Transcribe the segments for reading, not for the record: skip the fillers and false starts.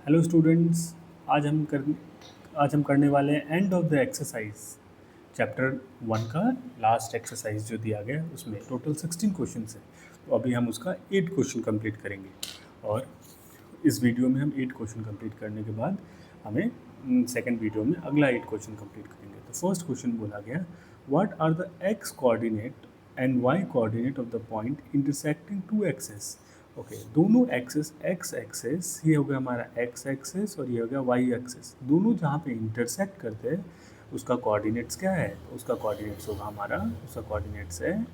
Hello students. आज हम कर आज हम करने वाले हैं end of the exercise chapter 1 का लास्ट एक्सरसाइज जो दिया गया है उसमें टोटल 16 क्वेश्चंस है। तो अभी हम उसका 8 क्वेश्चन कंप्लीट करेंगे और इस वीडियो में हम 8 क्वेश्चन कंप्लीट करने के बाद हमें सेकंड वीडियो में अगला 8 क्वेश्चन कंप्लीट करेंगे। तो फर्स्ट क्वेश्चन बोला गया, what are the x coordinate and y coordinate of the point intersecting two axes. Okay, दोनों एक्सेस एक्स एक्सेस, ये हो गया हमारा एक्स एक्सेस और ये हो गया वाई एक्सेस, दोनों जहाँ पे इंटरसेक्ट करते हैं उसका कोऑर्डिनेट्स क्या है? उसका कोऑर्डिनेट्स होगा हमारा, उसका कोऑर्डिनेट्स है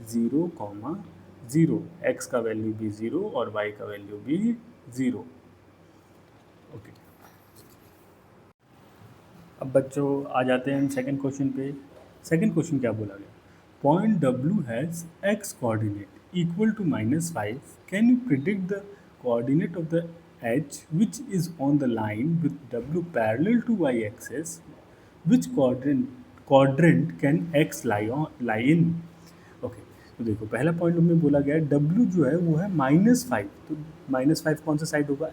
0,0। एक्स का वैल्यू भी 0 और वाई का वैल्यू भी 0। ओके, अब बच्चों आ जाते हैं हम सेकंड क्वेश्चन पे। सेकंड क्वेश्चन क्या बोला गया, point W has x coordinate equal to -5, can you predict the coordinate of the h which is on the line with W parallel to y axes, which quadrant can x lie in. Okay, तो देखो पहला point हमें बोला गया है W जो है वो है -5, तो -5 कौन सा साइड होगा?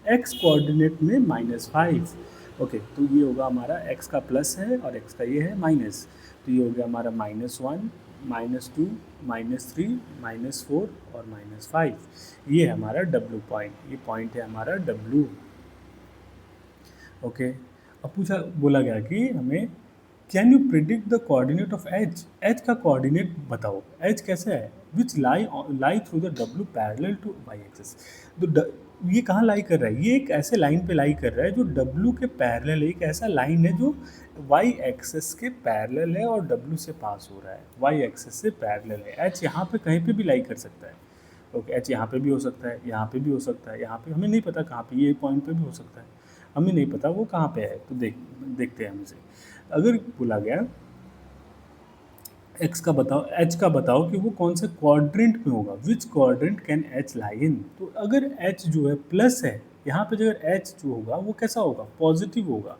एक्स कोऑर्डिनेट में -5। ओके, तो ये होगा हमारा एक्स का प्लस है और एक्स का ये है माइनस, तो ये हो गया हमारा -1, -2, -3, -4 और -5। ये हमारा डब्ल्यू पॉइंट, ये पॉइंट है हमारा डब्ल्यू। ओके, अब पूछा बोला गया कि हमें can you predict the coordinate of H, H का कोऑर्डिनेट बताओ, एच कैसे है? Which lie through the W parallel to Y axis. तो ये कहाँ लाई कर रहा है? ये एक ऐसे लाइन पे लाई कर रहा है जो डब्ल्यू के पैरेलल है, एक ऐसा लाइन है जो वाई एक्सिस के पैरेलल है और डब्ल्यू से पास हो रहा है, वाई एक्सिस से पैरेलल है। एच यहाँ पे कहीं पे भी लाई कर सकता है। ओके, एच यहाँ पे भी हो सकता है, यहाँ पे भी हो सकता है, यहाँ पे हमें नहीं पता कहाँ पे, ये पॉइंट पे भी हो सकता है, हमें नहीं पता वो कहाँ पे है। तो देखते हैं हम इसे। अगर बोला गया एक्स का बताओ, एच का बताओ कि वो कौन से क्वाड्रेंट में होगा, विच क्वाड्रेंट कैन एच लाई इन। तो अगर एच जो है प्लस है, यहाँ पे जो एच जो होगा वो कैसा होगा? पॉजिटिव होगा।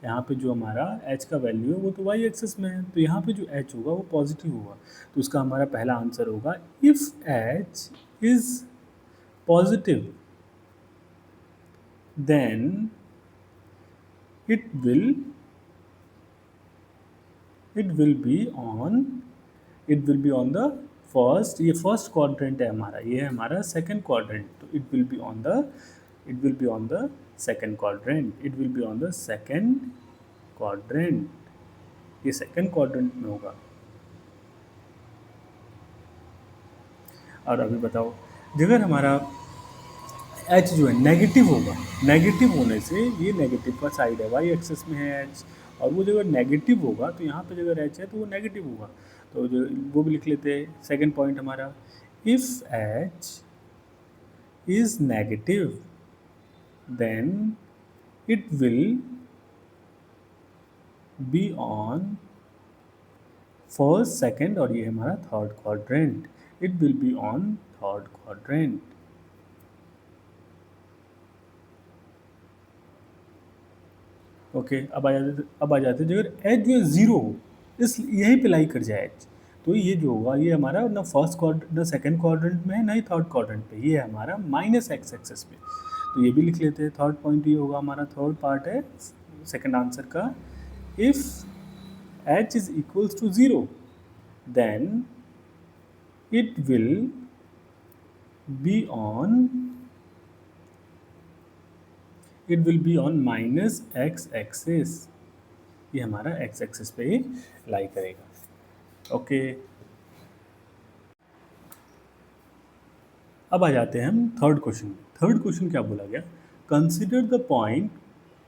यहाँ पे जो हमारा एच का वैल्यू है वो तो वाई एक्सिस में है, तो यहाँ पे जो एच होगा वो पॉजिटिव होगा। तो उसका हमारा पहला आंसर होगा if h is positive then it will be on the first, ये फर्स्ट क्वाड्रेंट है हमारा, ये है हमारा सेकंड क्वाड्रेंट, तो it will be on the second quadrant, it will be on the second quadrant, ये सेकंड क्वाड्रेंट में होगा। और अभी बताओ, अगर हमारा एच जो है नेगेटिव होगा, नेगेटिव होने से ये नेगेटिव का साइड है, वाई एक्सिस में है एच, और वो जगह नेगेटिव होगा तो यहाँ पे जगह एच है तो वो नेगेटिव होगा। तो जो वो भी लिख लेते हैं सेकंड पॉइंट हमारा, if h is negative then it will be on first second और ये हमारा third quadrant, it will be on third quadrant. Okay, अब आ जाते अगर एच जो है ज़ीरो हो, इस यहीं पे लाई कर जाए एच, तो ये जो होगा ये हमारा ना फर्स्ट क्वाड्रेंट ना सेकंड क्वाड्रेंट में है ना ही थर्ड क्वाड्रेंट पे, ये है हमारा माइनस एक्स एक्सेस पे। तो ये भी लिख लेते हैं, थर्ड पॉइंट ये होगा हमारा, थर्ड पार्ट है सेकंड आंसर का, if h is equals to zero then it will be on minus x axis, ये हमारा एक्स एक्सिस पे ही लाई करेगा। ओके, अब आ जाते हैं हम थर्ड क्वेश्चन में। थर्ड क्वेश्चन क्या बोला गया, consider the point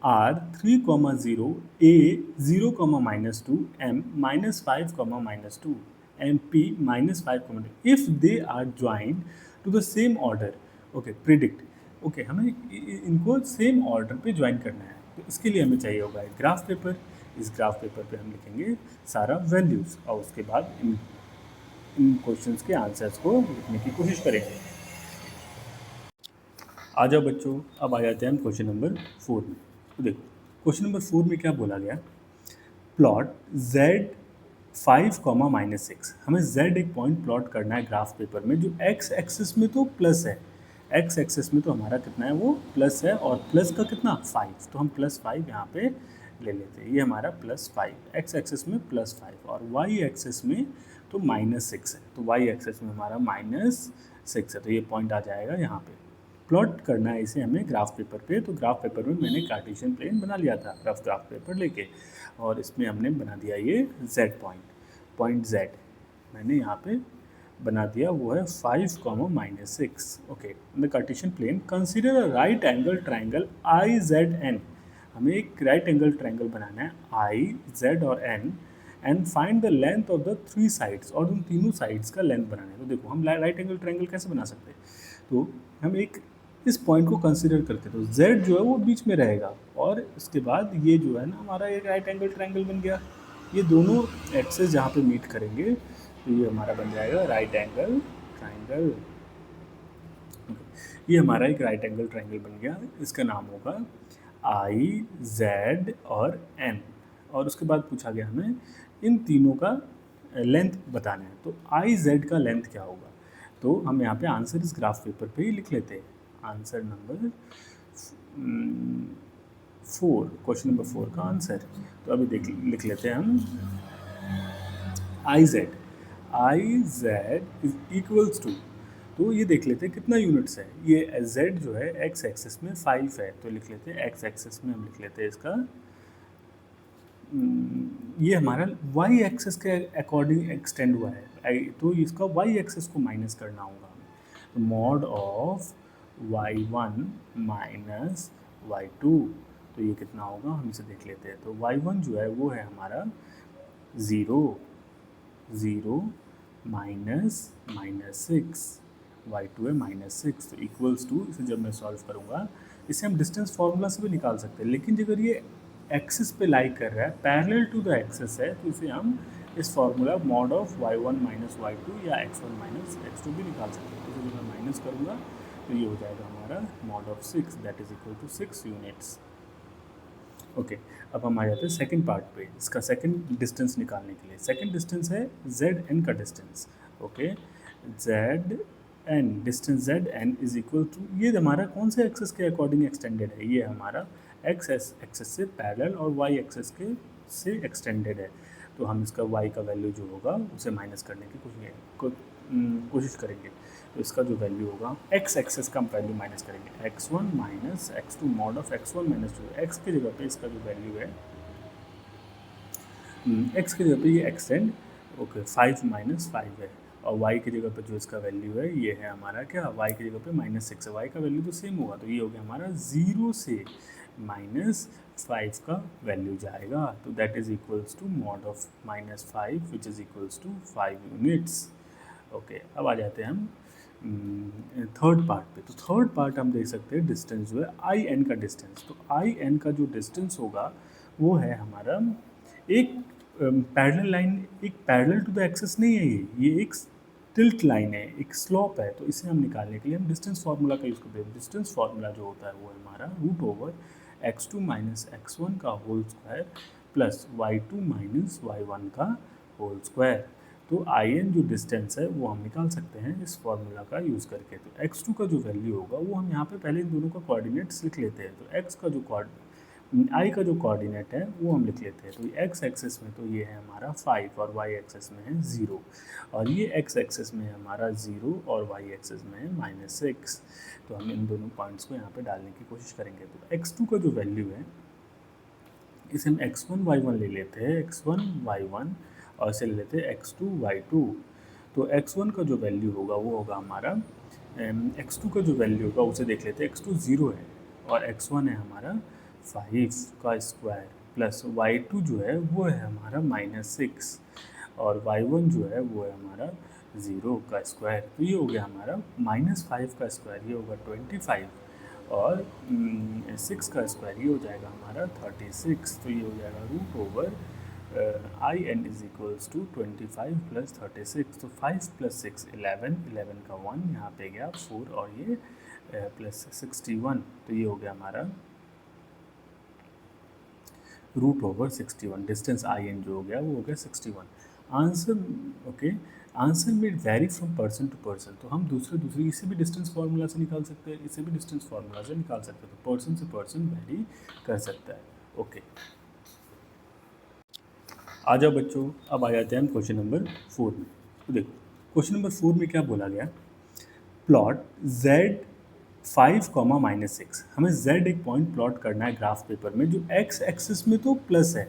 R 3,0 A 0,-2 M -5,-2 M P -5,2 if they are joined to the same order. Okay, predict. Okay, हमें इनको सेम ऑर्डर पे ज्वाइन करना है, तो इसके लिए हमें चाहिए होगा एक ग्राफ पेपर। इस ग्राफ पेपर पे हम लिखेंगे सारा वैल्यूज़ और उसके बाद इन क्वेश्चंस के आंसर्स को लिखने की कोशिश करेंगे। आ जाओ बच्चों, अब आ जाते हैं हम क्वेश्चन नंबर 4 में। तो देखो क्वेश्चन नंबर 4 में क्या बोला गया, प्लॉट z 5, -6, हमें z एक पॉइंट प्लॉट करना है ग्राफ पेपर में जो x एक्सिस में तो प्लस है एक्स एक्सेस में तो हमारा कितना है, वो प्लस है, और प्लस का कितना 5, तो हम +5 यहाँ पे ले लेते हैं। ये हमारा +5 एक्स एक्सेस में +5, और वाई एक्सेस में तो -6 है, तो वाई एक्सेस में हमारा -6 है, तो ये पॉइंट आ जाएगा यहाँ पे। प्लॉट करना है इसे हमें ग्राफ पेपर पे, तो ग्राफ पेपर में मैंने कार्टेशियन प्लेन बना लिया था रफ ग्राफ पेपर लेके, और इसमें हमने बना दिया ये z पॉइंट z मैंने यहाँ पे बना दिया, वो है 5, -6। Okay, in the Cartesian plane consider a right angle triangle IZN। हमें एक राइट एंगल ट्राइंगल बनाना है I, Z और N, and find the length of the 3 sides, और उन तीनों साइड्स का लेंथ बनाना है। तो देखो हम राइट एंगल ट्राइंगल कैसे बना सकते हैं, तो हम एक इस पॉइंट को कंसीडर करते, तो z जो है वो बीच में रहेगा, और इसके बाद ये जो है ना हमारा एक राइट एंगल ट्राइंगल बन गया। ये दोनों एक्सेस जहाँ पे मीट करेंगे तो ये हमारा बन जाएगा राइट एंगल ट्राइंगल। ये हमारा एक राइट एंगल ट्राइंगल बन गया, इसका नाम होगा I, Z और N। और उसके बाद पूछा गया हमें इन तीनों का लेंथ बताना है, तो I, Z का लेंथ क्या होगा, तो हम यहाँ पे आंसर इस ग्राफ पेपर पे ही लिख लेते हैं। आंसर नंबर 4, क्वेश्चन नंबर 4 का आंसर, तो अभी लिख लेते हैं हम I Z is equals to, तो ये देख लेते हैं कितना यूनिट्स है। ये z जो है x एक्सेस में 5 है, तो लिख लेते हैं x एक्सेस में, हम लिख लेते हैं इसका ये हमारा y एक्सेस के अकॉर्डिंग एक्सटेंड हुआ है, तो इसका y एक्सेस को माइनस करना होगा हमें, तो mod of y1 minus y2, तो ये कितना होगा हम इसे देख लेते हैं। तो y1 जो है वो है हमारा 0 -6, y2 है -6, तो इक्वल्स टू, इसे जब मैं सॉल्व करूँगा, इसे हम डिस्टेंस फार्मूला से भी निकाल सकते हैं, लेकिन अगर ये एक्सिस पे लाई कर रहा है, पैरेलल टू द एक्सिस है, तो इसे हम इस formula mod of y1 minus y2 या x1 माइनस x2 भी निकाल सकते हैं। तो इसे जब मैं माइनस करूँगा तो ये हो जाएगा हमारा mod of 6, that is equal to 6 units. Okay, अब हम आ जाते हैं सेकंड पार्ट पे, इसका सेकंड डिस्टेंस निकालने के लिए। सेकंड डिस्टेंस है ZN का distance. Okay, ZN distance ZN is equal to, ये हमारा कौन से एक्सेस के अकॉर्डिंग एक्सटेंडेड है, ये हमारा x एक्सेस से पैरेलल और y एक्सेस के से एक्सटेंडेड है, तो हम इसका y का वैल्यू जो होगा उसे माइनस करने की कोशिश करेंगे। तो इसका जो वैल्यू होगा x एक्सेस का हम वैल्यू माइनस करेंगे, x1 minus x2 mod of x1 minus 2, x की जगह पे इसका जो वैल्यू है x की जगह पे ये एक्सटेंड, ओके 5 माइनस 5 है, और y की जगह पे जो इसका वैल्यू है ये है हमारा क्या, y की जगह पे -6 है, y का वैल्यू तो सेम होगा, तो ये हो गया हमारा 0 से -5 का वैल्यू जाएगा, तो that is equals to mod of -5 which is equals to 5 units. Okay, अब आ जाते हैं हम थर्ड पार्ट पे। तो थर्ड पार्ट हम देख सकते हैं डिस्टेंस जो है आई एन का डिस्टेंस, तो आई एन का जो डिस्टेंस होगा वो है हमारा एक पैरेलल लाइन, एक पैरेलल टू द एक्सिस नहीं है, ये एक टिल्ट लाइन है, एक स्लॉप है, तो इसे हम निकालने के लिए हम डिस्टेंस फार्मूला का यूज़ करते हैं। डिस्टेंस फार्मूला जो होता है वो है हमारा √x2 माइनस x1 का whole square plus y2 minus y1 का होल स्क्वायर। तो आई एन जो डिस्टेंस है वो हम निकाल सकते हैं इस फार्मूला का यूज़ करके। तो x2 का जो वैल्यू होगा वो हम यहाँ पे पहले इन दोनों का कोऑर्डिनेट्स लिख लेते हैं। तो x का जो आई का जो कोऑर्डिनेट है वो हम लिख लेते हैं। तो x एक्सेस में तो ये है हमारा 5 और y एक्सेस में है 0, और ये x एक्सेस में है हमारा 0 और y एक्सेस में है -6। तो हम इन दोनों पॉइंट्स को यहाँ पे डालने की कोशिश करेंगे। तो x2 का जो वैल्यू है इसे हम x1 y1 ले लेते हैं, x1 y1, और इसे ले लेते हैं x2 y2। तो x1 का जो वैल्यू होगा वो होगा हमारा x2 का जो वैल्यू होगा उसे देख लेते हैं, x2 0 है और x1 है हमारा 5 का स्क्वायर प्लस y2 जो है वो है हमारा -6 और y1 जो है वो है हमारा 0 का स्क्वायर। तो ये हो गया हमारा -5 का स्क्वायर, ये होगा 25, और 6 का स्क्वायर ये हो जाएगा हमारा 36। तो ये हो जाएगा I N is equals to 25 plus 36। तो 5 प्लस 6 11, 11 का 1 यहाँ पे गया 4, और ये प्लस 61, तो ये हो गया हमारा √61। डिस्टेंस आई एन जो हो गया वो हो गया 61 आंसर। ओके, आंसर में vary from person to person, तो हम दूसरे इसे भी डिस्टेंस फार्मूला से निकाल सकते हैं, इसे भी डिस्टेंस फार्मूला से निकाल सकते हैं, तो पर्सन से पर्सन वेरी कर सकता है। ओके, आ जाओ बच्चों, अब आ जाते हैं हम क्वेश्चन नंबर 4 में। तो देखो क्वेश्चन नंबर 4 में क्या बोला गया, प्लॉट z 5, -6। हमें z एक पॉइंट प्लॉट करना है ग्राफ पेपर में, जो x एक्सिस में तो प्लस है,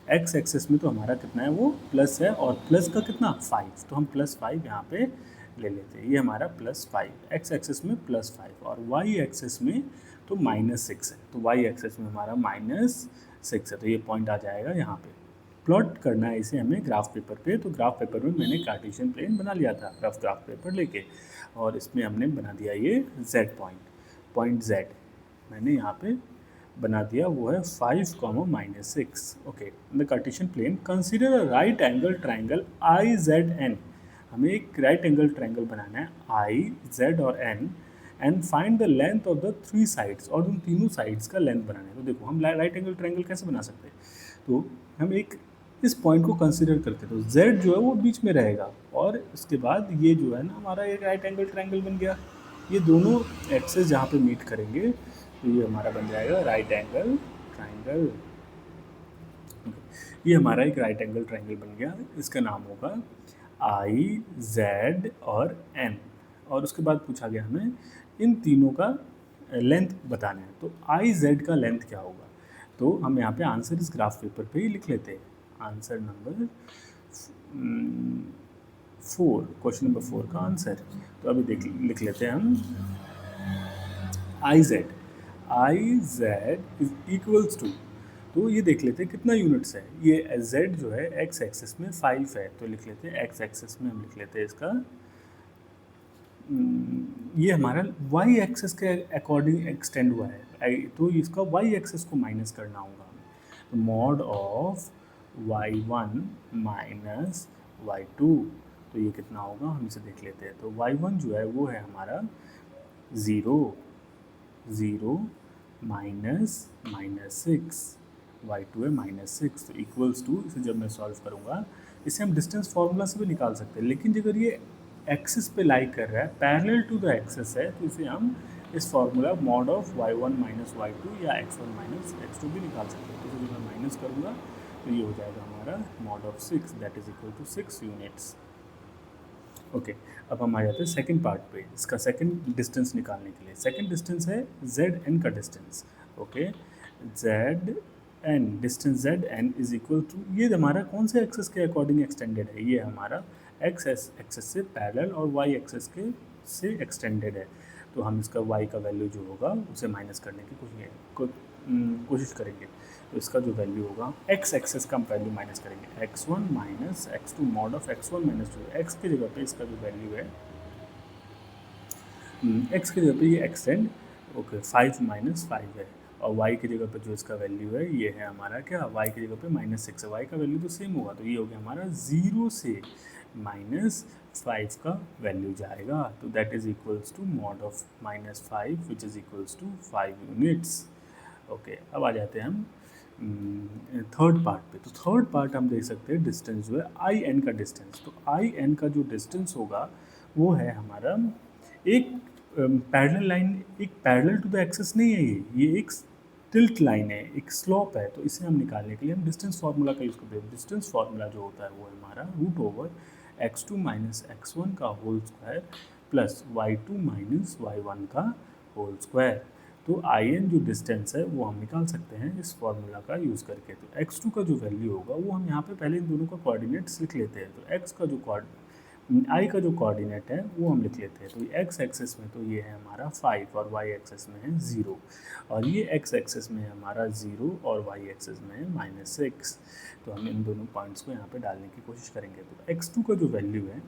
x एक्सिस में तो हमारा कितना है, वो प्लस है, और प्लस का कितना 5, तो हम +5 यहाँ पे ले लेते हैं, ये हमारा +5 x एक्सिस में +5, और y एक्सिस में तो -6 है, तो y एक्सिस में हमारा -6 है, तो ये पॉइंट आ जाएगा यहाँ पे। प्लॉट करना है इसे हमें ग्राफ पेपर पे, तो ग्राफ पेपर में मैंने कार्टेशियन प्लेन बना लिया था रफ ग्राफ पेपर लेके, और इसमें हमने बना दिया ये z पॉइंट z मैंने यहाँ पे बना दिया, वो है 5, -6। Okay, the Cartesian plane consider a right angle triangle IZN। हमें एक राइट एंगल ट्राइंगल बनाना है I, Z और N, and find the length of the 3 sides, और उन तीनों साइड्स का लेंथ बनाना है। तो देखो हम राइट एंगल ट्राइंगल कैसे बना सकते हैं, तो हम एक इस पॉइंट को कंसीडर करते, तो z जो है वो बीच में रहेगा, और उसके बाद ये जो है ना हमारा एक राइट एंगल ट्राइंगल बन गया, ये दोनों एक्सेस जहाँ पे मीट करेंगे तो ये हमारा बन जाएगा राइट एंगल ट्राइंगल। ये हमारा एक राइट एंगल ट्राइंगल बन गया, इसका नाम होगा IZ और N, और उसके बाद पूछा गया हमें इन तीनों का लेंथ बताना है, तो IZ का लेंथ क्या होगा, तो हम यहाँ पे आंसर इस ग्राफ पेपर पे ही लिख लेते हैं। आंसर नंबर 4, क्वेश्चन नंबर 4 का आंसर, तो अभी लिख लेते हैं हम IZ इज इक्वल्स टू, तो ये देख लेते हैं कितना यूनिट्स है, ये z जो है x एक्सिस में 5 है, तो लिख लेते हैं x एक्सिस में हम लिख लेते हैं इसका ये हमारा y एक्सिस के अकॉर्डिंग एक्सटेंड हुआ है, तो इसका y एक्सिस को माइनस करना होगा हमें, तो mod of y1 minus y2, तो ये कितना होगा हम इसे देख लेते हैं, तो y1 जो है वो है हमारा 0 -6, y2 है -6, तो इक्वल्स टू, इसे जब मैं सॉल्व करूँगा, इसे हम डिस्टेंस फार्मूला से भी निकाल सकते हैं, लेकिन अगर ये एक्सिस पे लाई कर रहा है, पैरेलल टू द एक्सिस है, तो इसे हम इस formula mod of y1 minus y2 या x1 माइनस x2 भी निकाल सकते हैं, तो इसे जब मैं माइनस करूँगा तो ये हो जाएगा हमारा mod of 6, that is equal to 6 units. Okay, अब हम आ जाते हैं सेकंड पार्ट पे, इसका सेकंड डिस्टेंस निकालने के लिए। सेकंड डिस्टेंस है ZN का distance. Okay, ZN distance ZN is equal to, ये हमारा कौन से एक्सेस के अकॉर्डिंग एक्सटेंडेड है, ये हमारा x एक्सेस से पैरेलल और y एक्सेस के से एक्सटेंडेड है, तो हम इसका y का वैल्यू जो होगा उसे माइनस करने की कोशिश करेंगे, तो इसका जो वैल्यू होगा x एक्सेस का हम वैल्यू माइनस करेंगे, x1 minus x2 mod of x1 minus 2, x की जगह पे इसका जो वैल्यू है x की जगह पे ये एक्सटेंड, ओके 5 -5 है, और y की जगह पे जो इसका वैल्यू है ये है हमारा क्या, y की जगह पे -6 है, y का वैल्यू तो सेम होगा, तो ये हो गया हमारा 0 से -5 का वैल्यू जाएगा, तो that is equals to mod of -5 which is equals to 5 units. Okay, अब आ जाते हैं हम थर्ड पार्ट पे, तो थर्ड पार्ट हम देख सकते हैं डिस्टेंस जो है IN का डिस्टेंस, तो IN का जो डिस्टेंस होगा वो है हमारा एक पैरेलल लाइन, एक पैरेलल टू द एक्सिस नहीं है, ये एक टिल्ट लाइन है, एक स्लॉप है, तो इसे हम निकालने के लिए हम डिस्टेंस फार्मूला का यूज़ करते हैं। डिस्टेंस फार्मूला जो होता है वो है हमारा √x2 माइनस x1 का whole square plus y2 minus y1 का होल स्क्वायर, तो IN जो डिस्टेंस है वो हम निकाल सकते हैं इस फार्मूला का यूज़ करके। तो x2 का जो वैल्यू होगा वो हम यहाँ पे पहले इन दोनों का कोऑर्डिनेट्स लिख लेते हैं, तो x का जो I का जो कोऑर्डिनेट है वो हम लिख लेते हैं, तो x एक्सेस में तो ये है हमारा 5 और y एक्सेस में है 0, और ये x एक्सेस में है हमारा 0 और y एक्सेस में है -6, तो हम इन दोनों पॉइंट्स को यहाँ पे डालने की कोशिश करेंगे। तो x2 का जो वैल्यू है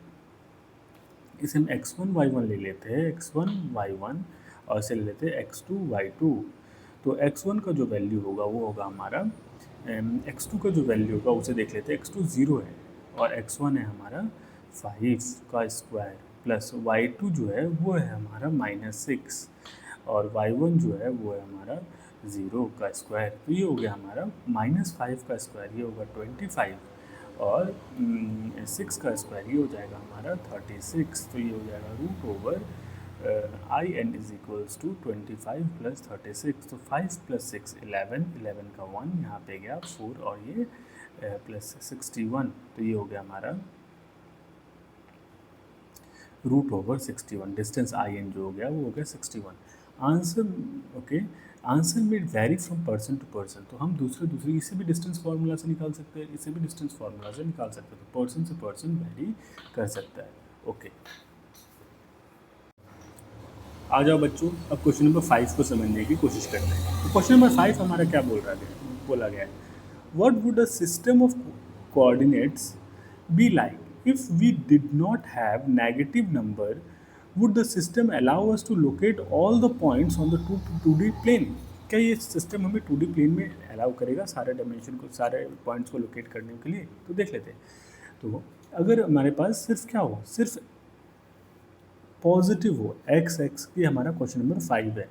इसे हम x1 y1 ले लेते हैं, x1 y1, और इसे ले लेते हैं x2 y2, तो x1 का जो वैल्यू होगा वो होगा हमारा x2 का जो वैल्यू होगा उसे देख लेते हैं, x2 0 है और x1 है हमारा 5 का स्क्वायर प्लस y2 जो है वो है हमारा -6 और y1 जो है वो है हमारा 0 का स्क्वायर, तो ये हो गया हमारा -5 का स्क्वायर, ये होगा 25, और 6 का स्क्वायर ये हो जाएगा हमारा 36, तो ये हो जाएगा root over I N is equals to 25 plus 36, तो 5 प्लस 6 11, 11 का 1 यहाँ पे गया 4 और ये प्लस 61, तो ये हो गया हमारा root over 61। Distance I N जो हो गया वो हो गया 61। आंसर ओके, आंसर में vary from person to person, तो हम दूसरे इसे भी डिस्टेंस फार्मूला से निकाल सकते हैं, इसे भी डिस्टेंस फार्मूला से निकाल सकते हैं, तो पर्सन से पर्सन वेरी कर सकता है। ओके, आ जाओ बच्चों, अब क्वेश्चन नंबर 5 को समझने की कोशिश करते हैं। तो क्वेश्चन नंबर 5 हमारा क्या बोला गया है, what would a system of coordinates be like if we did not have negative number, would the system allow us to locate all the points on the 2D plane? क्या ये system हमें 2D plane में allow करेगा सारे dimension को, सारे points को locate करने के लिए? तो देख लेते हैं। तो अगर हमारे पास सिर्फ क्या हो, सिर्फ पॉजिटिव हो, एक्स एक्स की हमारा क्वेश्चन नंबर 5 है,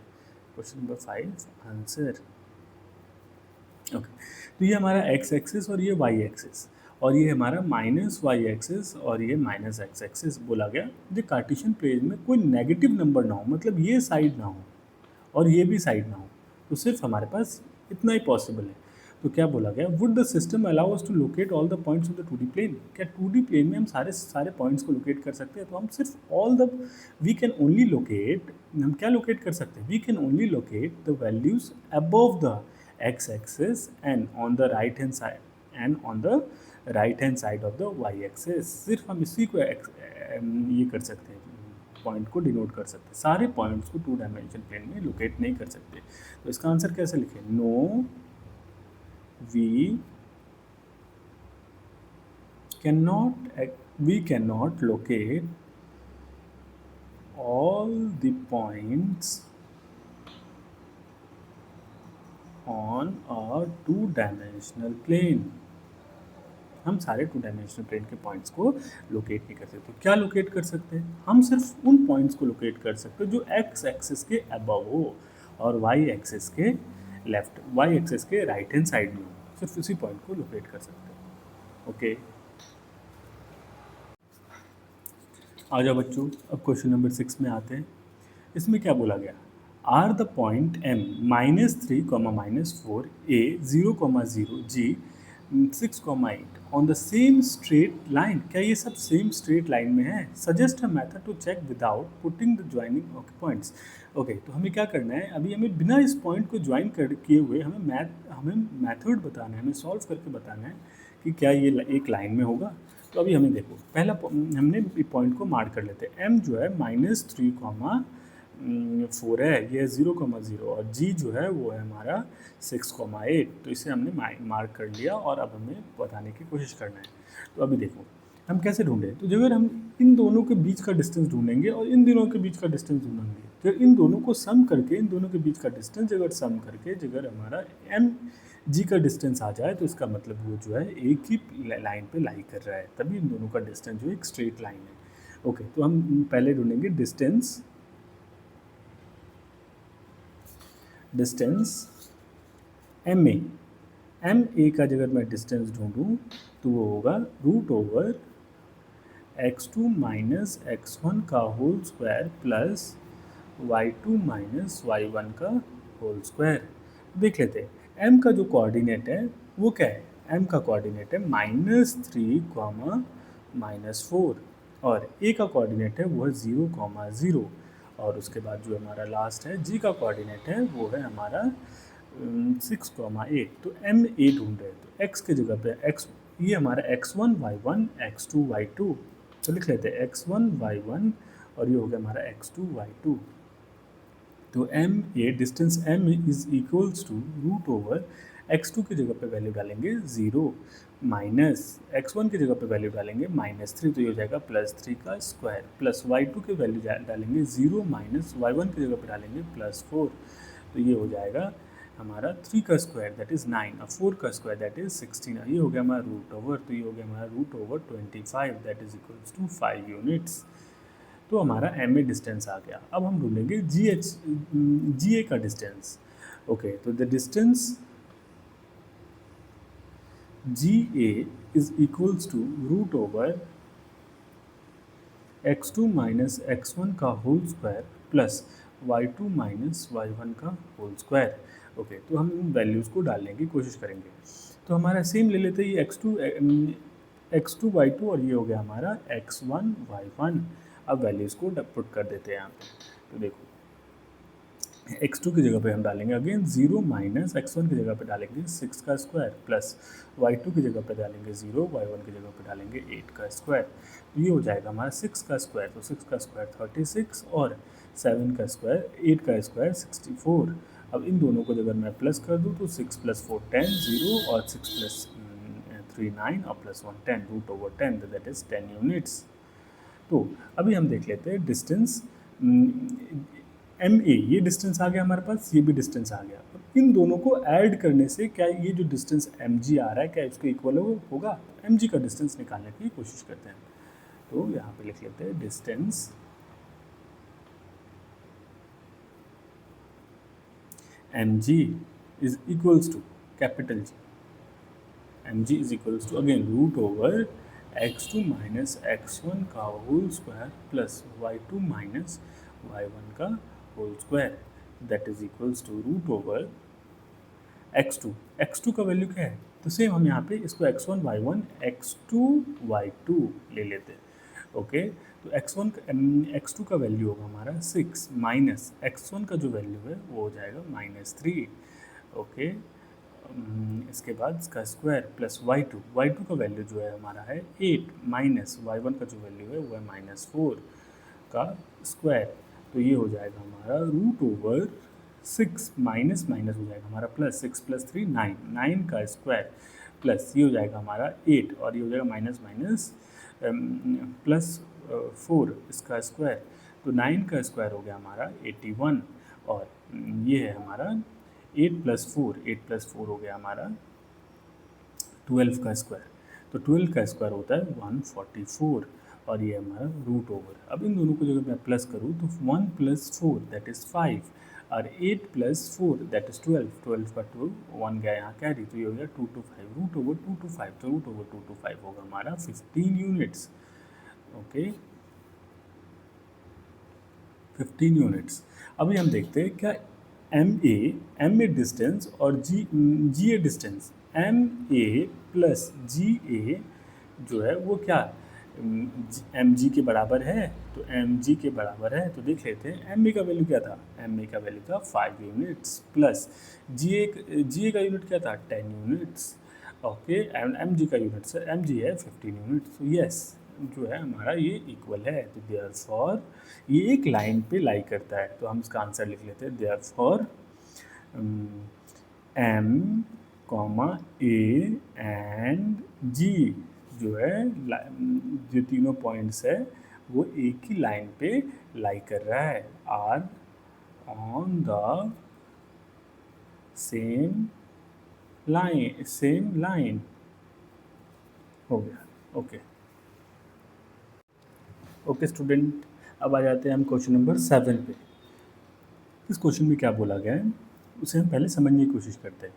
क्वेश्चन नंबर 5 आंसर। ओके, तो ये हमारा एक्स एक्सिस और ये वाई एक्सिस, और ये हमारा माइनस वाई एक्सिस और ये माइनस एक्स एक्सिस बोला गया। जो कार्टेशियन प्लेन में कोई नेगेटिव नंबर ना हो, मतलब ये साइड ना हो और ये भी साइड ना हो, तो सिर्फ हमारे पास इतना ही पॉसिबल है। तो क्या बोला गया, would the system allow us to locate all the points of the 2D plane? क्या 2D प्लेन में हम सारे पॉइंट्स को लोकेट कर सकते हैं? तो हम सिर्फ all the we can only locate, हम क्या लोकेट कर सकते हैं, we can only locate the values above the x axis and on the right hand side of the y axis। सिर्फ हम इसी को ये कर सकते हैं, पॉइंट को डिनोट कर सकते हैं, सारे पॉइंट्स को 2 डायमेंशन प्लेन में लोकेट नहीं कर सकते। तो इसका आंसर कैसे लिखें, no we cannot locate all the points on a 2-dimensional plane। हम सारे 2-डायमेंशनल प्लेन के पॉइंट्स को लोकेट नहीं कर सकते। तो क्या लोकेट कर सकते हैं, हम सिर्फ उन पॉइंट्स को लोकेट कर सकते हैं जो एक्स एक्सिस के अबव हो और वाई एक्सिस के राइट हैंड साइड में हो, सिर्फ उसी पॉइंट को लोकेट कर सकते हैं। ओके, आ जाओ बच्चों, अब क्वेश्चन नंबर 6 में आते हैं। इसमें क्या बोला गया, are the point M -3, -4 A 0, G 6, 8 on the same straight line. क्या ये सब सेम स्ट्रेट लाइन में है? Suggest a method to check without putting the joining points. Okay, तो हमें क्या करना है, अभी हमें बिना इस पॉइंट को ज्वाइन किए हुए हमें मेथड बताना है, हमें सॉल्व करके बताना है कि क्या ये एक लाइन में होगा। तो अभी हमें देखो, पहला हमने पॉइंट को मार्क कर लेते हैं। एम जो है -3, 4 है, ये 0, और जी जो है वो है हमारा 6, 8। तो इसे हमने मार्क कर लिया और अब हमें बताने की कोशिश करना है। तो अभी देखो हम कैसे ढूंढें, तो अगर हम इन दोनों के बीच का डिस्टेंस ढूंढेंगे और इन दोनों के बीच का डिस्टेंस ढूंढेंगे, तो इन दोनों को सम करके, इन दोनों के बीच का डिस्टेंस अगर सम करके अगर हमारा एम जी का डिस्टेंस आ जाए, तो इसका मतलब वो जो है एक ही लाइन पे लाई कर रहा है, तभी इन दोनों का डिस्टेंस जो एक स्ट्रेट लाइन है। ओके, तो हम पहले ढूंढेंगे डिस्टेंस एम ए का अगर मैं डिस्टेंस ढूंढूं तो वो होगा root over x2 minus x1 का whole square plus y2 minus y1 का होल स्क्वायर। देख लेते हैं m का जो कोऑर्डिनेट है वो क्या है, m का कोऑर्डिनेट है -3, -4, और a का कोऑर्डिनेट है वो है 0, 0, और उसके बाद जो हमारा लास्ट है g का कोऑर्डिनेट है वो है हमारा 6, 8। तो एम ए ढूंढ रहे हैं, तो x के जगह पे x, ये हमारा x1, y1, x2, y2, तो लिख लेते हैं x1, y1 और ये हो गया हमारा x2, y2। तो M A distance m is equals to root over x2 की जगह पे वैल्यू डालेंगे 0, माइनस x1 की जगह पे वैल्यू डालेंगे -3, तो ये हो जाएगा +3 का स्क्वायर, प्लस y2 की वैल्यू डालेंगे 0, माइनस y1 की जगह पे डालेंगे +4, तो ये हो जाएगा हमारा 3 का स्क्वायर दैट इज़ 9 और 4 का स्क्वायर दैट इज़ 16। ये हो गया हमारा रूट ओवर, तो ये हो गया हमारा root over 25 that is equals to 5 units. तो हमारा एम ए डिस्टेंस आ गया। अब हम ढूंढेंगे जी ए का डिस्टेंस। ओके, तो the distance G A is equals to root over x2 minus x1 का whole square plus y2 minus y1 का होल स्क्वायर। ओके, तो हम इन वैल्यूज़ को डालने की कोशिश करेंगे। तो हमारा सेम ले लेते हैं, ये x2 y2 और ये हो गया हमारा x1 y1। अब वैल्यूज़ को पुट कर देते हैं यहाँ पे। तो देखो x2 की जगह पे हम डालेंगे अगेन 0 माइनस x1 की जगह पे डालेंगे 6 का स्क्वायर प्लस y2 की जगह पे डालेंगे 0, y1 की जगह पे डालेंगे 8 का स्क्वायर। ये हो जाएगा हमारा 6 का स्क्वायर, तो 6 का स्क्वायर 36 और 7 का स्क्वायर 8 का स्क्वायर 64। अब इन दोनों को अगर मैं प्लस कर दूँ तो 6 + 4 10, 0 और 6 + 3 9 और +1 10, root over 10, that is 10 units. तो अभी हम देख लेते हैं डिस्टेंस MA, ये डिस्टेंस आ गया हमारे पास, ये भी डिस्टेंस आ गया। अब इन दोनों को ऐड करने से क्या ये जो डिस्टेंस MG आ रहा है क्या इसको इक्वल होगा? MG का डिस्टेंस निकालने की कोशिश करते हैं। तो यहाँ पे लिख लेते हैं distance MG is equals to capital G। MG is equals to again root over x2 minus x1 का whole square plus y2 minus y1 का whole square, that is equals to root over x2 का value क्या है? तो same हम यहाँ पे इसको x1 y1 x2 y2 ले लेते हैं। ओके, तो x2 का वैल्यू होगा हमारा 6 माइनस x1 का जो वैल्यू है वो हो जाएगा -3। ओके, इसके बाद इसका स्क्वायर प्लस y2 का वैल्यू जो है हमारा है 8 माइनस y1 का जो वैल्यू है वो है -4 का स्क्वायर। तो ये हो जाएगा हमारा रूट ओवर 6 माइनस माइनस हो जाएगा हमारा प्लस 6 + 3 9, 9 का स्क्वायर प्लस ये हो जाएगा हमारा 8 और ये हो जाएगा माइनस माइनस प्लस 4 इसका स्क्वायर। तो 9 का स्क्वायर हो गया हमारा 81 और ये है हमारा 8 + 4 हो गया हमारा 12 का स्क्वायर। तो 12 का स्क्वायर होता है 144 और ये हमारा रूट ओवर। अब इन दोनों को जब मैं प्लस करूँ तो 1 + 4 दैट इज़ 5 और 8 + 4 दैट इज़ 12, 12 का 2 1 गया यहाँ कैरी, तो ये हो गया 2 to 5, रूट ओवर 2 to 5, तो रूट ओवर 2 to 5 होगा हमारा 15 यूनिट्स। Okay, 15 units. अभी हम देखते हैं क्या एम ए डिस्टेंस और जी ए डिस्टेंस MA + GA जो है वो क्या MG के बराबर है? तो MG के बराबर है, तो देख लेते हैं MA का वैल्यू क्या था? MA का वैल्यू था 5 यूनिट्स प्लस GA का यूनिट क्या था? 10 यूनिट्स। ओके, एंड MG का यूनिट MG है 15 यूनिट्स। तो यस, जो है हमारा ये इक्वल है। तो देयरफॉर ये एक लाइन पे लाई करता है, तो हम इसका आंसर लिख लेते हैं therefore M, A and G जो है जो तीनों पॉइंट्स है वो एक ही लाइन पे लाई कर रहा है, are on the same line हो गया। ओके ओके स्टूडेंट, अब आ जाते हैं हम क्वेश्चन नंबर 7 पे। इस क्वेश्चन में क्या बोला गया है उसे हम पहले समझने की कोशिश करते हैं।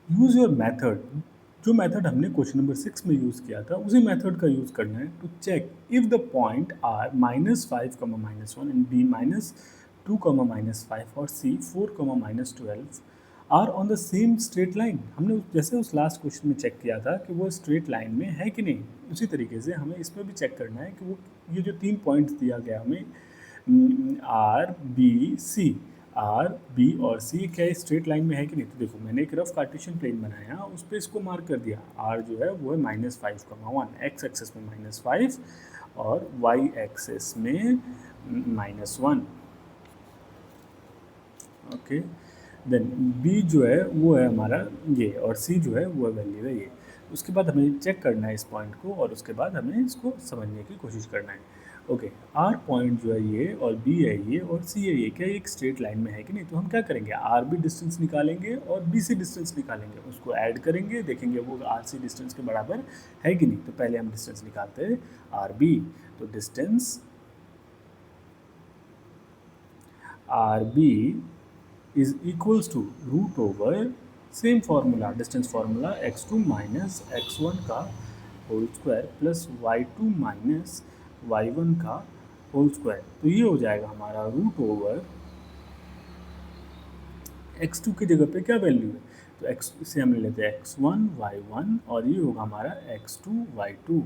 यूज़ योर मेथड, जो मेथड हमने क्वेश्चन नंबर 6 में यूज़ किया था उसी मेथड का यूज़ करना है to check if the point are -5, -1 and B -2, -5 और C 4, -12 are on the same straight line. हमने जैसे उस लास्ट क्वेश्चन में चेक किया था कि वो स्ट्रेट लाइन में है कि नहीं, उसी तरीके से हमें इसमें भी चेक करना है कि वो ये जो 3 पॉइंट्स दिया गया हमें आर बी और सी क्या स्ट्रेट लाइन में है कि नहीं। तो देखो मैंने एक रफ कार्टेशियन प्लेन बनाया, उस पर इसको मार्क कर दिया। आर जो है वो है -5, 1 एक्स एक्सेस में -5 और वाई एक्सेस में -1। ओके, देन बी जो है वो है हमारा ये और सी जो है वो वैल्यू है ये। उसके बाद हमें चेक करना है इस पॉइंट को और उसके बाद हमें इसको समझने की कोशिश करना है। ओके, आर पॉइंट जो है ये और बी है ये और सी है ये, क्या एक स्ट्रेट लाइन में है कि नहीं। तो हम क्या करेंगे, आर बी डिस्टेंस निकालेंगे और बी सी डिस्टेंस निकालेंगे, उसको ऐड करेंगे, देखेंगे वो आर सी डिस्टेंस के बराबर है कि नहीं। तो पहले हम डिस्टेंस निकालते हैं आर बी। तो distance R B is equals to root over same formula distance formula x2 minus x1 का whole square plus y2 minus y1 का होल स्क्वायर। तो ये हो जाएगा हमारा रूट ओवर x2 की जगह पे क्या वैल्यू है, तो x इसे हम ले लेते हैं x1 y1 और ये होगा हमारा x2 y2।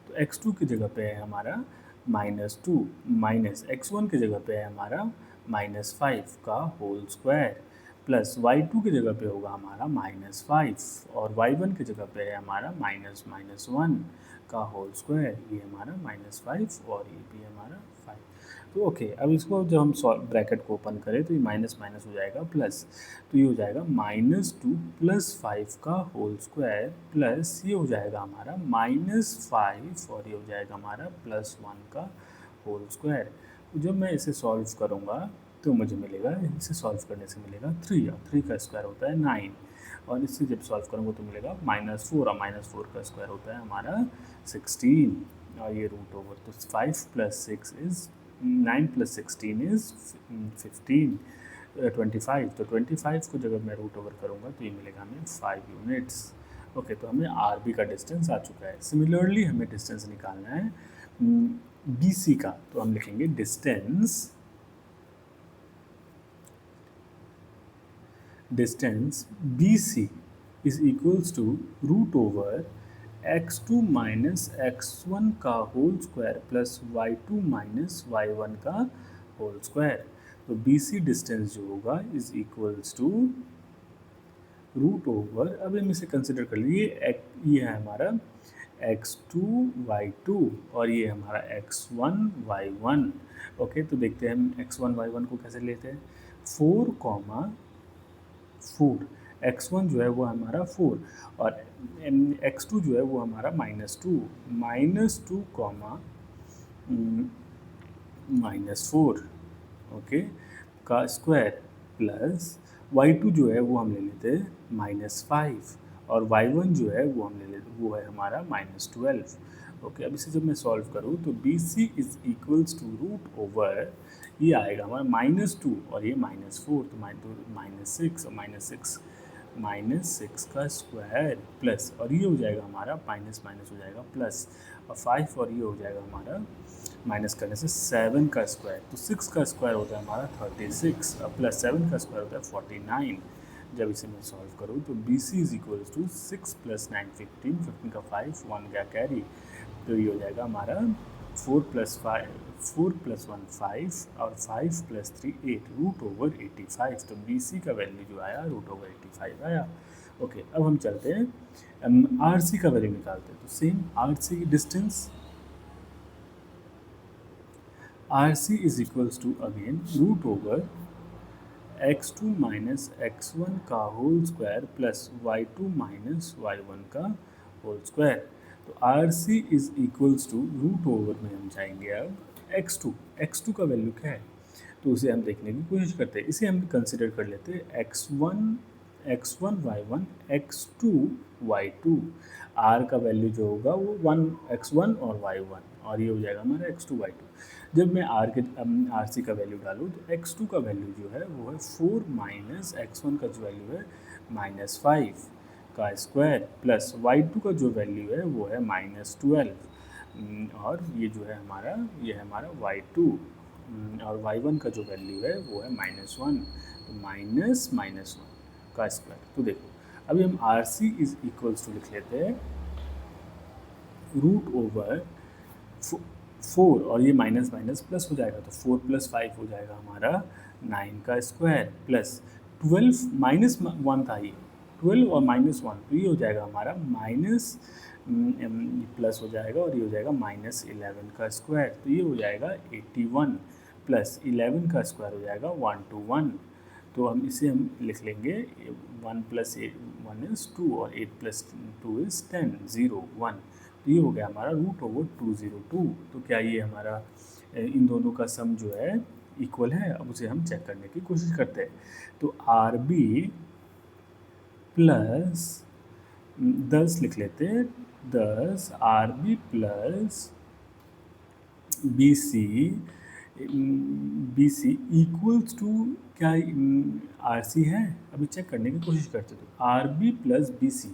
तो x2 की जगह पे है हमारा -2 माइनस x1 की जगह पे है हमारा -5 का होल स्क्वायर प्लस y2 की जगह पे होगा हमारा -5 और y1 की जगह पे है हमारा -1 का होल स्क्वायर। ये हमारा -5 और ये भी हमारा 5। तो ओके, अब इसको जब हम सॉल्व ब्रैकेट को ओपन करें तो ये माइनस माइनस हो जाएगा प्लस, तो ये हो जाएगा -2 प्लस 5 का होल स्क्वायर प्लस ये हो जाएगा हमारा -5 और ये हो जाएगा हमारा +1 का होल स्क्वायर। तो जब मैं इसे सॉल्व करूँगा तो मुझे मिलेगा, इसे सॉल्व करने से मिलेगा 3 और 3 का स्क्वायर होता है 9 और इससे जब सॉल्व करूँगा तो मिलेगा -4 और -4 का स्क्वायर होता है हमारा 16 और ये रूट ओवर, तो 5 + 6 इज़ 9 + 16 इज़ 15 25। तो 25 को जब मैं रूट ओवर करूँगा तो ये मिलेगा हमें 5 यूनिट्स। ओके, तो हमें आर बी का डिस्टेंस आ चुका है। सिमिलरली हमें डिस्टेंस निकालना है बी सी का, तो हम लिखेंगे distance B C is equals to root over x2 minus x1 का whole square plus y2 minus y1 का होल स्क्वायर। तो BC डिस्टेंस जो होगा is equals to root over, अब हम इसे कंसिडर कर लीजिए, ये है हमारा x2 y2 और ये हमारा x1 y1। ओके, तो देखते हैं हम x1 y1 को कैसे लेते हैं। 4, 4 x1 जो है वो हमारा 4 और x2 जो है वो हमारा -2 -4 ओके का स्क्वायर प्लस y2 जो है वो हम ले लेते हैं -5 और y1 जो है वो हम ले लेते वो है हमारा -12। ओके, अब इसे जब मैं सॉल्व करूँ तो BC is equals to root over, ये आएगा हमारा -2 और ये -4, तो -6 और -6 का स्क्वायर प्लस और ये हो जाएगा हमारा माइनस माइनस हो जाएगा प्लस और 5 और ये हो जाएगा हमारा माइनस करने से 7 का स्क्वायर, तो 6 का स्क्वायर होता है हमारा 36 और प्लस 7 का स्क्वायर होता है 49। जब इसे मैं सॉल्व करूँ तो BC इज इक्वल्स टू 6 + 9 15, 15 का 5 1 का कैरी, तो ये हो जाएगा हमारा 4 + 1 5 और 5 + 3 8 रूट ओवर 85। तो BC का वैल्यू जो आया रूट ओवर 85 आया। ओके, अब हम चलते हैं RC का वैल्यू निकालते हैं। तो same RC distance RC is equals to again root over x2 minus x1 का whole square plus y2 minus y1 का होल स्क्वायर। तो RC is equals to root over में हम जाएंगे अब x2 का वैल्यू क्या है, तो उसे हम देखने की कोशिश करते हैं। इसे हम कंसिडर कर लेते हैं x1 y1 x2 y2। r का वैल्यू जो होगा वो 1 x1 और y1 और ये हो जाएगा हमारा x2 y2। जब मैं RC का वैल्यू डालूँ तो x2 का वैल्यू जो है वो है 4 माइनस x1 का जो वैल्यू है -5 का स्क्वायर प्लस y2 का जो वैल्यू है वो है -12 और ये जो है हमारा ये है हमारा y2 और y1 का जो वैल्यू है वो है -1, तो माइनस 1 का स्क्वायर। तो देखो अभी हम RC इज इक्वल्स टू लिख लेते हैं रूट ओवर 4 और ये माइनस माइनस प्लस हो जाएगा, तो 4 + 5 हो जाएगा हमारा 9 का स्क्वायर प्लस 12 -1 था ये 12 और -1, तो ये हो जाएगा हमारा माइनस प्लस हो जाएगा और ये हो जाएगा -11 का स्क्वायर, तो ये हो जाएगा 81 प्लस 11 का स्क्वायर हो जाएगा 121। तो हम इसे हम लिख लेंगे 1 + 1 इज़ 2 और 8 + 2 इज़ 10 0 1। तो ये हो गया हमारा रूट ओवर 202। तो क्या ये हमारा इन दोनों का सम जो है इक्वल है, अब उसे हम चेक करने की कोशिश करते हैं। तो RB प्लस 10 लिख लेते हैं 10 RB plus BC B C equals to क्या आर सी है, अभी चेक करने की कोशिश करते तो R B plus B C,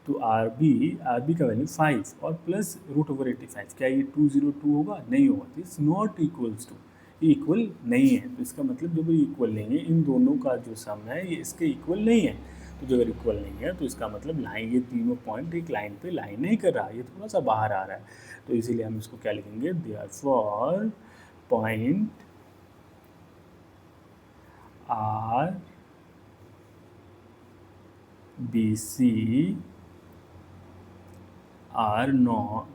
तो आर बी का वैल्यू 5 और प्लस √85, क्या ये 202 होगा? नहीं होगा, तो इट्स नॉट इक्वल्स टू, ये इक्वल नहीं है। तो इसका मतलब जब ये इक्वल नहीं है, इन दोनों का जो सम है ये इसके इक्वल नहीं है। तो जो अगर इक्वल नहीं है तो इसका मतलब लाइन, ये तीनों पॉइंट एक लाइन पे लाइन नहीं कर रहा, ये थोड़ा सा बाहर आ रहा है। तो इसीलिए हम इसको क्या लिखेंगे, therefore point R B C are not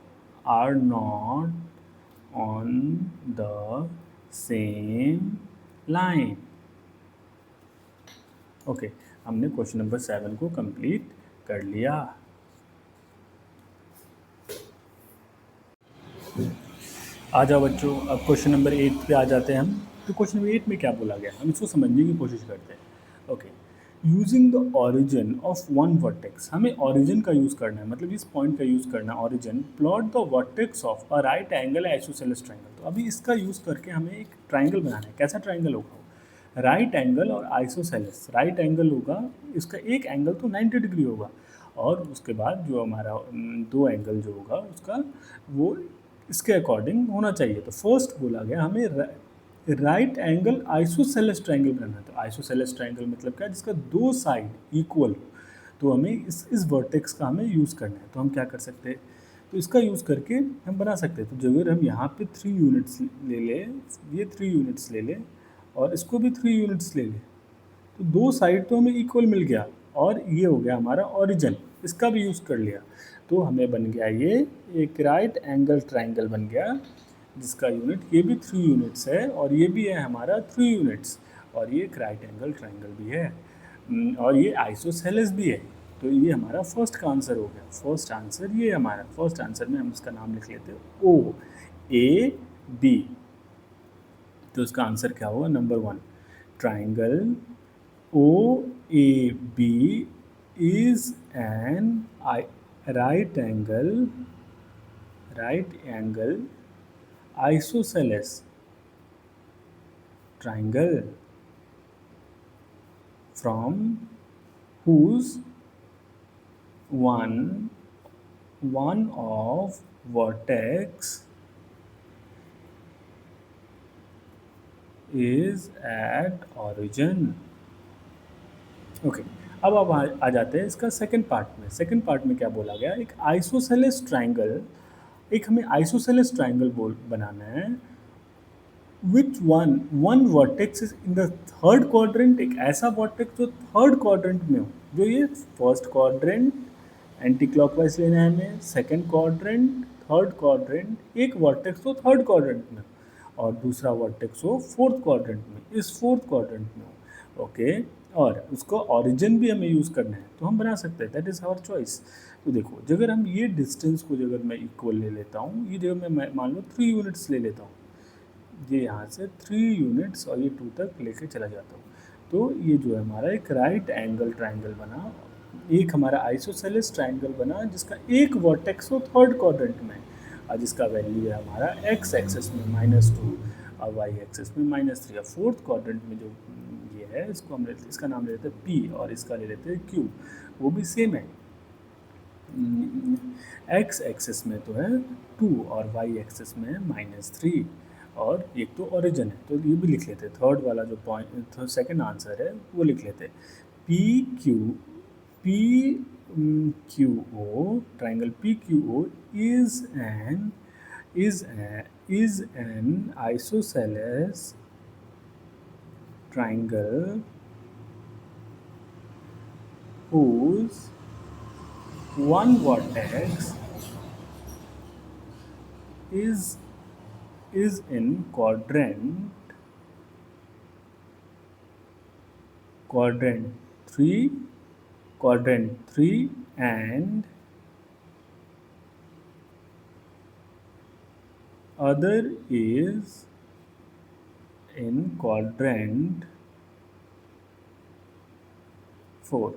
on the same line। Okay, हमने क्वेश्चन नंबर 7 को कंप्लीट कर लिया। आ जाओ बच्चों, अब क्वेश्चन नंबर 8 पे आ जाते हैं हम। तो क्वेश्चन नंबर 8 में क्या बोला गया, हम इसको समझने की कोशिश करते हैं। Okay, using the origin of one vertex, हमें ऑरिजिन का यूज़ करना है, मतलब इस पॉइंट का यूज़ करना है origin. Plot the vertex of a right angle isosceles triangle, तो अभी इसका यूज़ करके हमें एक ट्राइंगल बनाना है। कैसा ट्राइंगल होगा? राइट एंगल और आइसोसेलेस। राइट एंगल होगा, इसका एक एंगल तो 90 डिग्री होगा, और उसके बाद जो हमारा दो एंगल जो होगा उसका वो इसके अकॉर्डिंग होना चाहिए। तो फर्स्ट बोला गया हमें राइट एंगल आइसोसेलेस ट्राइंगल बनाना है। तो आइसोसेलेस ट्राइंगल मतलब क्या है, जिसका दो साइड इक्वल हो। तो हमें इस वर्टेक्स का हमें यूज़ करना है। तो हम क्या कर सकते हैं, तो इसका यूज़ करके हम बना सकते हैं। तो जो अगर हम यहाँ पे 3 यूनिट्स ले लें, ये 3 यूनिट्स ले लें और इसको भी 3 यूनिट्स ले लें, तो दो साइड तो हमें इक्वल मिल गया, और ये हो गया हमारा ओरिजिन, इसका भी यूज़ कर लिया। तो हमें बन गया ये एक राइट एंगल ट्राइंगल बन गया, जिसका यूनिट ये भी 3 यूनिट्स है और ये भी है हमारा 3 यूनिट्स, और ये एक राइट एंगल ट्राइंगल भी है, और ये आइसोसेलेस भी है। तो ये हमारा फर्स्ट का आंसर हो गया। फर्स्ट आंसर ये हमारा, फर्स्ट आंसर में हम इसका नाम लिख लेते हैं ओ ए बी। तो इसका आंसर क्या होगा, number 1, triangle OAB is an right angle isosceles triangle from whose one of vertex is at origin। Okay, अब आप आ जाते हैं इसका सेकंड पार्ट में। सेकंड पार्ट में क्या बोला गया, एक आइसोसेलेस ट्राइंगल, एक हमें आइसोसेलेस ट्राइंगल बनाना है, which one vertex is in the third quadrant, एक ऐसा वर्टेक्स जो थर्ड क्वाड्रेंट में हो। जो ये फर्स्ट क्वाड्रेंट एंटी क्लॉकवाइज लेना है हमें, सेकंड क्वाड्रेंट, थर्ड क्वाड्रेंट, एक वर्टेक्स तो थर्ड क्वाड्रेंट में और दूसरा वर्टेक्स हो फोर्थ क्वाड्रेंट में, इस फोर्थ क्वाड्रेंट में हो। ओके, और उसको ऑरिजिन भी हमें यूज़ करना है, तो हम बना सकते हैं, दैट इज़ आवर चॉइस। तो देखो, अगर हम ये डिस्टेंस को अगर मैं इक्वल ले लेता हूँ, ये जगह मैं मान लो 3 यूनिट्स ले लेता हूँ, ये यहाँ से 3 यूनिट्स और ये 2 तक लेके चला जाता हूँ, तो ये जो है हमारा एक राइट एंगल ट्राइंगल बना, एक हमारा आइसोसेलेस ट्राइंगल बना, जिसका एक वर्टेक्स हो थर्ड क्वाड्रेंट में, और जिसका वैल्यू है हमारा x एक्सेस में -2 और y एक्सेस में -3, और फोर्थ क्वाड्रेंट में जो ये है, इसको हम इसका नाम ले लेते हैं p और इसका ले लेते हैं q, वो भी सेम है। x एक्सेस में तो है 2 और y एक्सेस में है -3, और एक तो ओरिजिन है, तो ये भी लिख लेते हैं। थर्ड वाला जो पॉइंट, सेकंड आंसर है वो लिख लेते हैं, PQO triangle PQO is an isosceles triangle whose one vertex is in quadrant 3 and other is in quadrant 4।